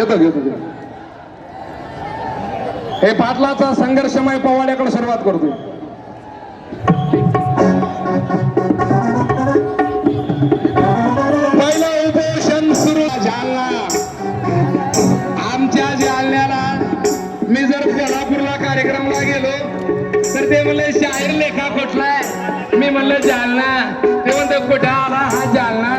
घेतो घेतो घेतो. हे पाटलाचा संघर्षमय पोवाड्याकडे सुरुवात करतो. पहिलं उपोषण सुरू जालना. आमच्या जालन्याला मी जर कोल्हापूरला कार्यक्रमला गेलो तर ते म्हणले शाहीर लेखा कुठलाय. मी म्हणलं जालना. ते म्हणते कुठे आला हा जालना.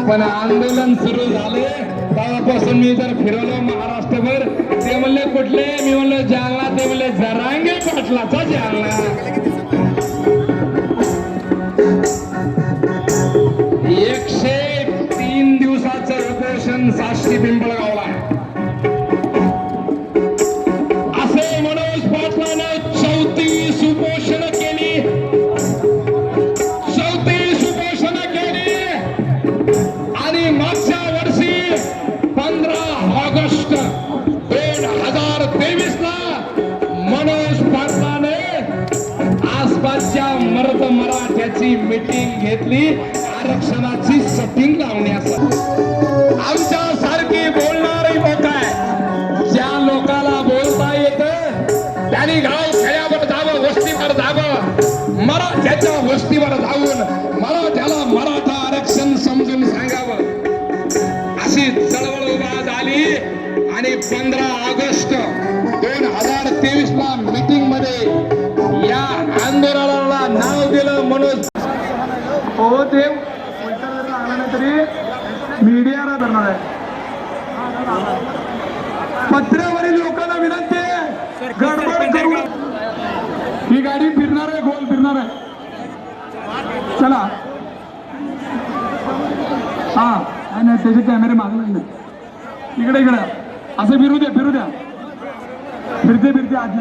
पण आंदोलन सुरू झाले तेव्हापासून मी जर फिरवलो महाराष्ट्रभर. ते म्हणले कुठले. मी म्हणलं जालना. ते म्हणले जरांगे पाटलाचा जालना. 103 दिवसाचं उपोषण साष्टी पिंपळगावला. असे मनोज पाटलानं 34 उपोषण केली. 34 उपोषण केली. आणि मागच्या वर्षी 15 ऑगस्ट 2023 ला मनोज पाटलाने आसपासच्या मर्द मराठ्याची मीटिंग घेतली आरक्षणाची सेटिंग लावण्यासाठी. आमच्या सारखी बोलणारी लोक आहे. ज्या लोकाला बोलता येतं त्यांनी गाव खेड्यावर जावं, वस्तीवर जावं, मराठ्याच्या वस्तीवर जाऊन मराठ्याला मराठा आरक्षण समजून सांगावं. अशी चळवळ उभा झाली आणि 15 ऑगस्ट 2023 ला मीटिंग मध्ये या आंदोलनाला नाव दिलं मनोज. हो ते तरी मीडियाला धरणार आहे. पत्र्यावरील लोकांना विनंती आहे गडबड करू. ही गाडी फिरणार आहे, गोल फिरणार आहे. चला. हा नाही त्याचे कॅमेरे मागणार नाही. इकडे इकडे असं फिरू द्या, फिरू द्या. फिरते फिरते आज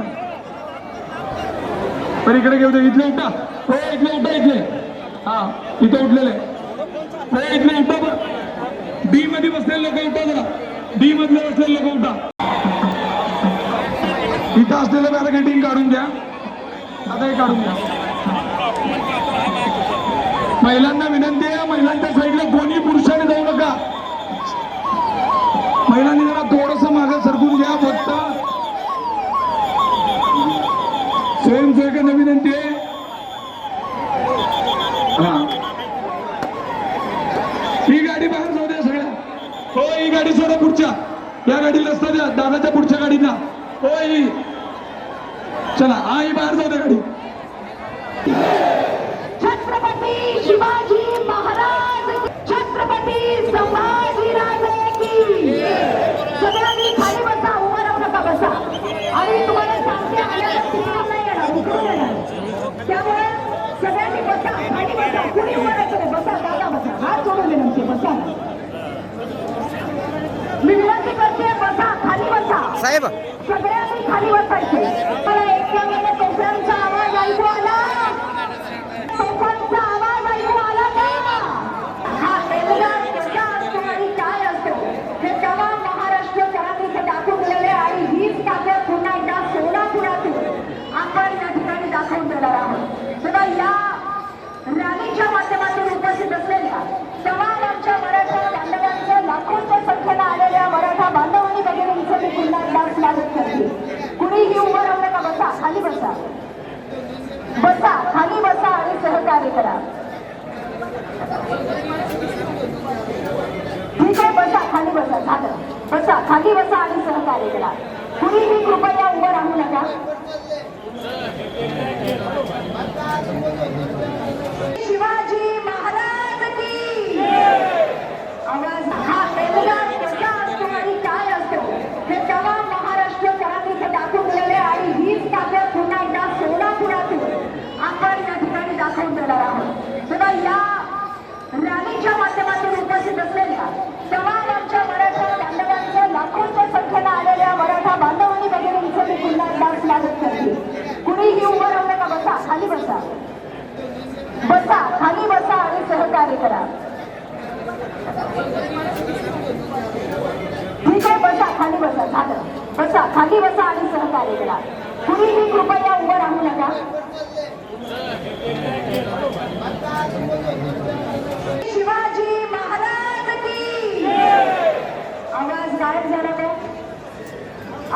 तर इकडे घेऊ दे. इथले उठा. हो इथले उठा. इथले हा इथे उठलेले. हो इथले उठा. डी मध्ये बसलेले लोक उठा. जरा डी मधले बसलेले लोक उठा. इथं असलेलं बॅरिकेडिंग काढून द्या. आता हे काढून द्या. महिलांना विनंती आहे महिलांच्या साईडला कोणी पुरुषाने जाऊ नका. महिलांनी जरा थोडस मागे सरकून घ्या. फक्त स्वयंसेवकांना विनंती आहे. हा ही गाडी बाहेर जाऊ द्या सगळ्या. हो ही गाडी सोडा पुढच्या. या गाडीला रस्ता द्या. दादाच्या पुढच्या गाडीना. हो ही चला. हा ही बाहेर जाऊ द्या गाडी. छत्रपती शिवाजी महाराज, छत्रपती संभाजीराज की. सगळ्यांनी खाली बसा. उभं राहू नका. बसा. आणि तुम्हाला सांगते आल्याला उचलून नाही येणार, उचलून येणार. त्यामुळे सगळ्यांनी बसा. खाली बसा. कुणी उभं राहायचं. बसा. दादा बसा. हात जोडून विनंती. बसा. मी विनंती करते बसा. खाली बसा साहेब. सगळ्यांनी खाली बसायचे. मला एकाने तोफांचा आवाज ऐकू आला. तोफांचा आवाज ऐकू आला का? हा एल्गार कसा असतो आणि काय असतो हे तेव्हा महाराष्ट्रकरांनी दाखवून दिलेले. आणि हीच ताकद पुन्हा एकदा सोलापुरातून आपण या ठिकाणी दाखवून देणार आहोत. तेव्हा या रॅलीच्या माध्यमातून उपस्थित असलेल्या तमाम आमच्या मराठा बांधवांच्या लाखोंच्या संख्येला आलेल्या मराठा बांधवांनी भगिनींचं मी पुन्हा एकदा स्वागत करते. कुणीही उभं राहू नका. बसा. खाली बसा. बसा. खाली बसा आणि सहकार्य करा. ठीक आहे. बसा. खाली बसा. झालं. बसा. खाली बसा आणि सहकार्य करा. कुणीही कृपया उभं राहू नका. शिवाजी महाराज की. आवाज हा एल्गार कसा असतो आणि काय असतो हे तेव्हा महाराष्ट्रकरांनी दाखवून दिलेले. आणि हीच ताकद पुन्हा एकदा सोलापुरातून आपण या ठिकाणी दाखवून देणार आहोत. तेव्हा या रॅलीच्या माध्यमातून उपस्थित असलेल्या तमाम आमच्या मराठा बांधवांच्या लाखोंच्या संख्येला आलेल्या मराठा बांधवांनी भगिनींचं मी पुन्हा एकदा स्वागत करते. कुणीही उभं राहू नका. बसा. खाली बसा. बसा. खाली बसा आणि सहकार्य करा. ठीक आहे. बसा. खाली बसा. झालं. बसा. खाली बसा आणि सहकार्य करा. कुणीही कृपया उभं राहू नका. शिवाजी महाराज की. आवाज गायब झाला तो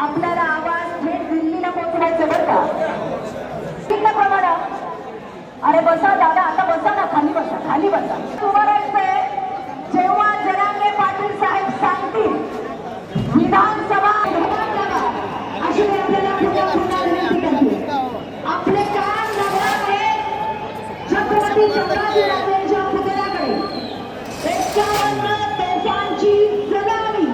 आपल्याला आवाज थेट दिल्लीला पोहोचवायचं बरं का प्रमाणे. अरे बसा दादा, आता बसा ना, खाली बसा, खाली बसा. उभं राहायचंय जेव्हा जरांगे पाटील साहेब सांगतील विधानसभा अशी मी आपल्याला पुन्हा पुन्हा विनंती करते. आपले कान नगराकडे छत्रपती संभाजीराजेंच्या पुतळ्याकडे 51 तोफांची सलामी.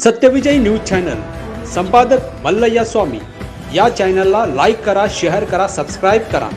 सत्यविजय न्यूज चॅनल संपादक मल्लय्या स्वामी या चॅनलला लाईक करा, शेअर करा, सबस्क्राईब करा.